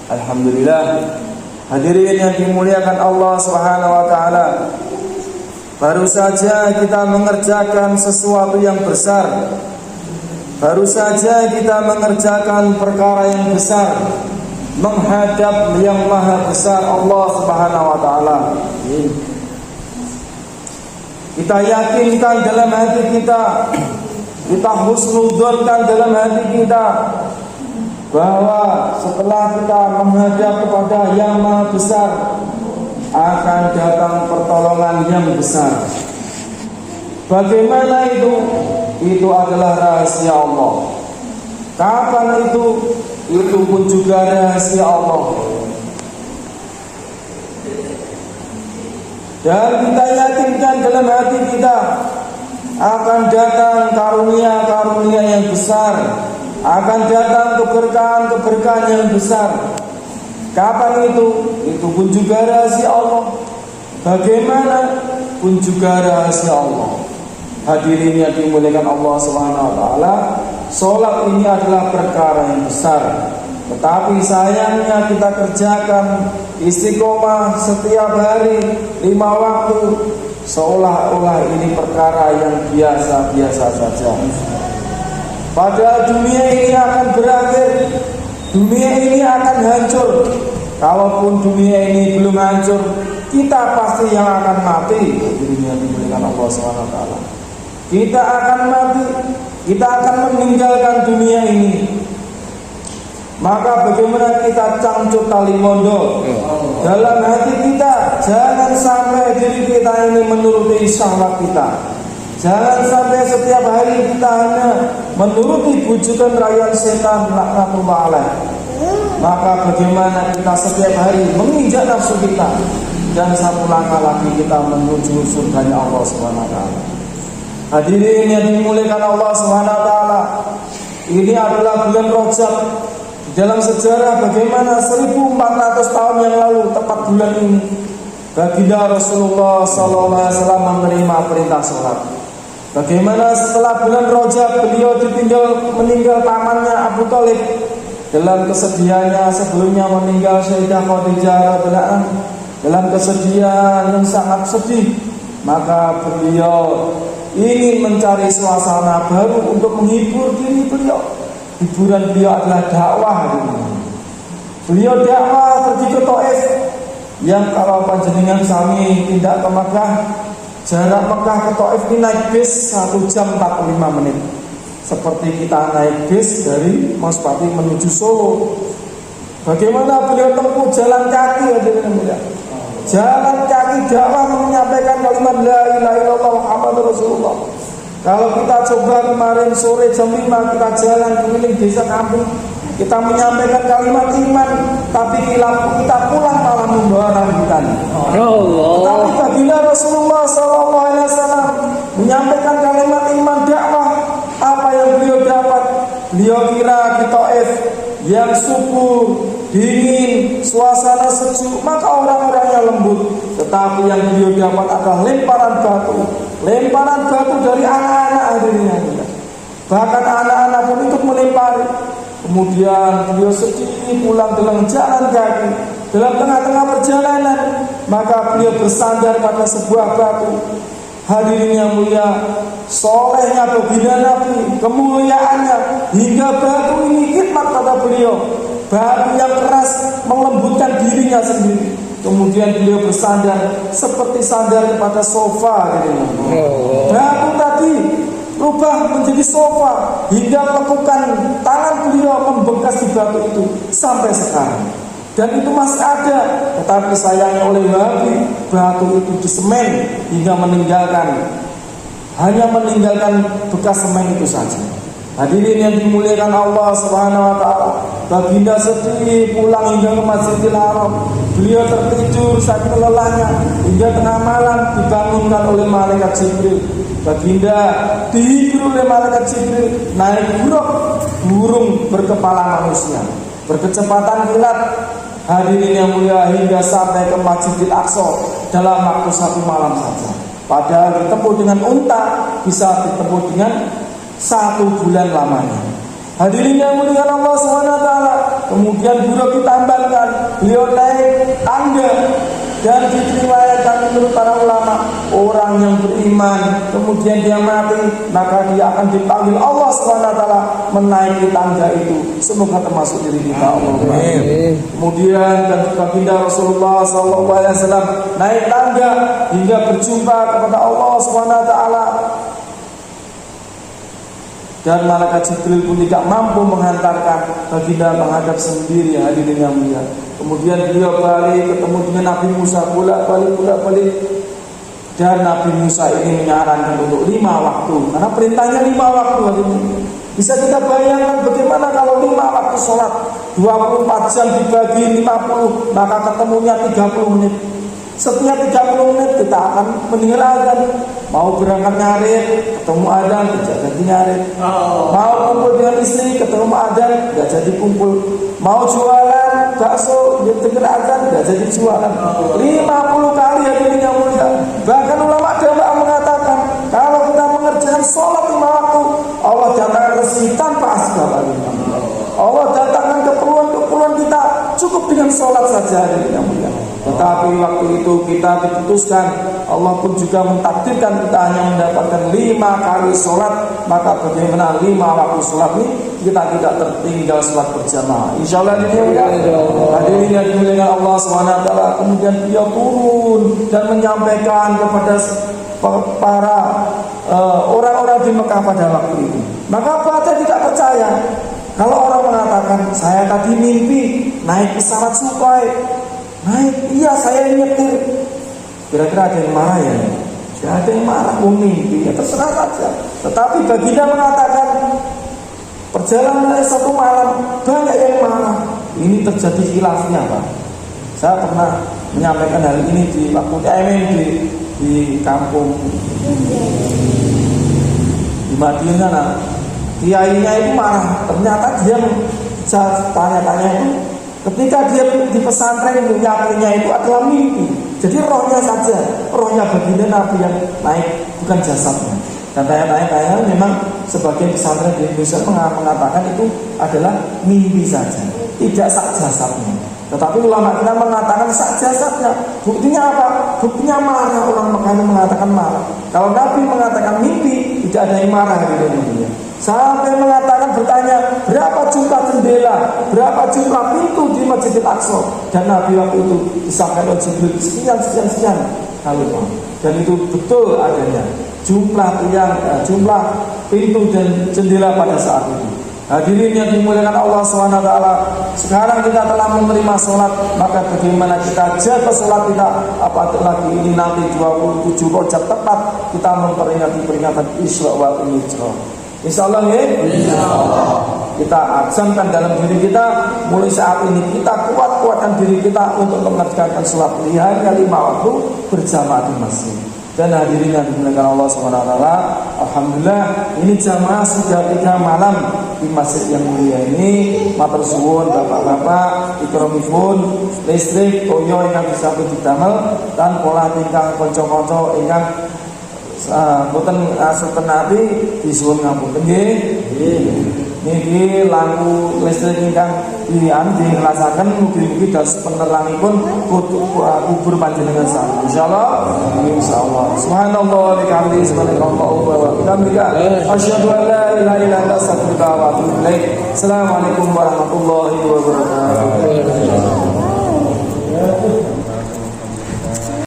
Alhamdulillah, hadirin yang dimuliakan Allah Subhanahu wa taala. Baru saja kita mengerjakan sesuatu yang besar. Baru saja kita mengerjakan perkara yang besar, menghadap yang maha besar Allah Subhanahu wa taala. Kita yakinkan dalam hati kita, kita husnudzonkan dalam hati kita bahwa setelah kita menghadap kepada yang maha besar akan datang pertolongan yang besar. Bagaimana itu? Itu adalah rahasia Allah. Kapan itu? Itu pun juga rahasia Allah. Dan kita yakinkan dalam hati kita akan datang karunia-karunia yang besar, akan datang keberkahan-keberkahan yang besar. Kapan itu? Itu pun juga rahasia Allah. Bagaimana? Pun juga rahasia Allah. Hadirin yang dimuliakan Allah Subhanahu wa taala, salat ini adalah perkara yang besar. Tetapi sayangnya kita kerjakan istiqomah setiap hari 5 waktu, seolah-olah ini perkara yang biasa-biasa saja. Padahal dunia ini akan berakhir, dunia ini akan hancur. Kalaupun dunia ini belum hancur, kita pasti yang akan mati. Hadirin yang dimuliakan Allah Subhanahu wa taala, kita akan mati, kita akan meninggalkan dunia ini. Maka bagaimana kita cangcut tali mondo dalam hati kita? Jangan sampai diri kita ini menuruti syahwat kita. Jangan sampai setiap hari kita hanya menuruti bujukan rayuan setan laknatullah alaih. Maka bagaimana kita setiap hari menginjak nafsu kita dan satu langkah lagi kita menuju surganya Allah Subhanahu wa taala. Hadirin yang dimuliakan Allah Subhanahu wa taala, ini adalah bulan Rajab. Dalam sejarah bagaimana 1400 tahun yang lalu tepat bulan ini baginda Rasulullah SAW menerima perintah sholat. Bagaimana setelah bulan Rajab beliau ditinggal meninggal pamannya Abu Thalib. Dalam kesedihannya sebelumnya meninggal Sayyidah Khadijah radhiyallahu anha, dalam kesedihan yang sangat sedih, maka beliau ingin mencari suasana baru untuk menghibur diri beliau. Hiburan beliau adalah dakwah. Beliau dakwah pergi ke Taif, yang kalau panjenengan sami tidak ke Mekah, jarak Mekah ke Taif ini naik bis 1 jam 45 menit. Seperti kita naik bis dari Maspati menuju Solo. Bagaimana beliau tempuh jalan kaki, jalan kaki dakwah menyampaikan kalimat la ilaha illallah Muhammadur Rasulullah. Kalau kita coba kemarin sore jam 5 kita jalan keliling desa kampung, kita menyampaikan kalimat iman, tapi kita pulang malah membawa rambutan. Tapi baginda Rasulullah SAW menyampaikan kalimat iman dakwah, apa yang beliau dapat? Beliau kira di Taif yang subur, dingin, suasana sejuk, maka orang-orangnya lembut. Tetapi yang beliau dapat adalah lemparan batu dari anak-anak hadirinnya. Bahkan anak-anak pun ikut melempari. Kemudian beliau sedih pulang dengan jalan kaki. Dalam tengah-tengah perjalanan, maka beliau bersandar pada sebuah batu. Hadirin yang mulia, solehnya baginda Nabi, kemuliaannya, hingga batu ini khidmat pada beliau. Batu yang keras melembutkan dirinya sendiri. Kemudian beliau bersandar seperti sandar kepada sofa. Batu tadi rubah menjadi sofa, hingga melakukan tangan beliau membekas di batu itu sampai sekarang. Dan itu masih ada, tetapi sayangnya oleh Wahabi batu itu disemen hingga hanya meninggalkan bekas semen itu saja. Hadirin yang dimuliakan Allah Subhanahu wa taala, baginda sedih pulang hingga ke Masjidil Haram. Beliau tertidur saking lelahnya hingga tengah malam dibangunkan oleh malaikat Jibril. Baginda dihibur oleh malaikat Jibril naik burung berkepala manusia, berkecepatan kilat. Hadirin yang mulia, hingga sampai ke Masjidil Aqsa dalam waktu 1 malam saja. Padahal ditempuh dengan unta bisa ditempuh dengan 1 bulan lamanya. Hadirin yang mulia Allah SWT, kemudian buruk ditambahkan beliau naik tangga. Dan diriwayatkan menurut para ulama, orang yang beriman kemudian dia mati, maka dia akan dipanggil Allah SWT menaiki tangga itu. Semoga termasuk diri kita. Amin. Kemudian dan baginda Rasulullah SAW naik tangga hingga berjumpa kepada Allah SWT. Dan malaikat Jibril pun tidak mampu menghantarkan baginda menghadap sendiri, hadirin yang mulia. Kemudian beliau balik ketemu dengan Nabi Musa, bolak-balik. Dan Nabi Musa ini menyarankan untuk 5 waktu, karena perintahnya 5 waktu hari ini. Bisa kita bayangkan bagaimana kalau 5 waktu sholat 24 jam dibagi 50, maka ketemunya 30 menit. Setiap 30 menit kita akan mendengar azan. Mau berangkat nyarit, ketemu azan, tidak jadi nyarit. Mau kumpul dengan istri, ketemu azan, tidak jadi kumpul. Mau jualan bakso, dia dengar azan, tidak jadi jualan. 50 kali hadirin yang mulia. Bahkan ulama dakwah mengatakan, kalau kita mengerjakan sholat 5 waktu, Allah datangkan rezeki tanpa asbab. Allah datangkan keperluan kita cukup dengan sholat saja, hadirin yang mulia. Tetapi waktu itu kita diputuskan, Allah pun juga mentakdirkan kita hanya mendapatkan 5 kali sholat. Maka bagaimana 5 waktu sholat ini kita tidak tertinggal sholat berjamaah. InsyaAllah ini ya hadirin yang dimuliakan Allah SWT. Kemudian beliau turun dan menyampaikan kepada para orang-orang di Mekah pada waktu itu. Maka Baca tidak percaya kalau orang mengatakan, saya tadi mimpi naik pesawat Sukhoi. Naik, iya saya nyetir. Kira-kira ada yang marah ya? Tidak ada yang marah, mimpi, ya terserah saja. Tetapi baginda mengatakan, perjalanan 1 malam banyak yang marah. Ini terjadi khilafnya, Pak. Saya pernah menyampaikan hal ini di waktu di kampung di Madiun sana. Kiainya itu marah. Ternyata dia tanya-tanya itu, ketika dia di pesantren yakinnya itu adalah mimpi. Jadi rohnya saja, rohnya baginda Nabi yang naik, bukan jasadnya. Dan tanya-tanya memang sebagian pesantren di Indonesia mengatakan itu adalah mimpi saja, tidak sak jasadnya. Tetapi ulama kita mengatakan sak jasadnya. Buktinya apa? Buktinya marah. Orang Mekah mengatakan marah. Kalau Nabi mengatakan mimpi, tidak ada yang marah di dunia. Sampai mengatakan bertanya, berapa jumlah jendela, berapa jumlah pintu di Masjidil Aqsa. Dan Nabi waktu itu disampaikan oleh Jibril sekian. Dan itu betul adanya jumlah jumlah pintu dan jendela pada saat itu. Hadirin yang dimuliakan Allah SWT, sekarang kita telah menerima sholat, maka bagaimana kita jaga sholat kita, apalagi ini nanti 27 Rajab tepat kita memperingati peringatan Isra wal Mi'raj. InsyaAllah ya, kita azamkan dalam diri kita mulai saat ini, kita kuatkan diri kita untuk mengerjakan sholat lihat 5 waktu berjamaah di masjid. Dan hadirin yang dimuliakan Allah SWT, alhamdulillah ini jamaah sudah 3 malam di masjid yang mulia ini. Matur suwun bapak-bapak, ikramipun listrik toyo ingkang bisa didamel dan pola tingkah kanca-kanca ingkang boten asuten ati disuwun ngapunten nggih. Niki lampu listrik ingkang dilasaken mugi-mugi dados penerangipun kubur panjenengan sami. Insyaallah. Subhanallah wa bihamdihi subhanallahi wa bihamdihi asyhadu an la ilaha illa anta astaghfiruka wa atubu ilaik. Assalamualaikum warahmatullahi wabarakatuh.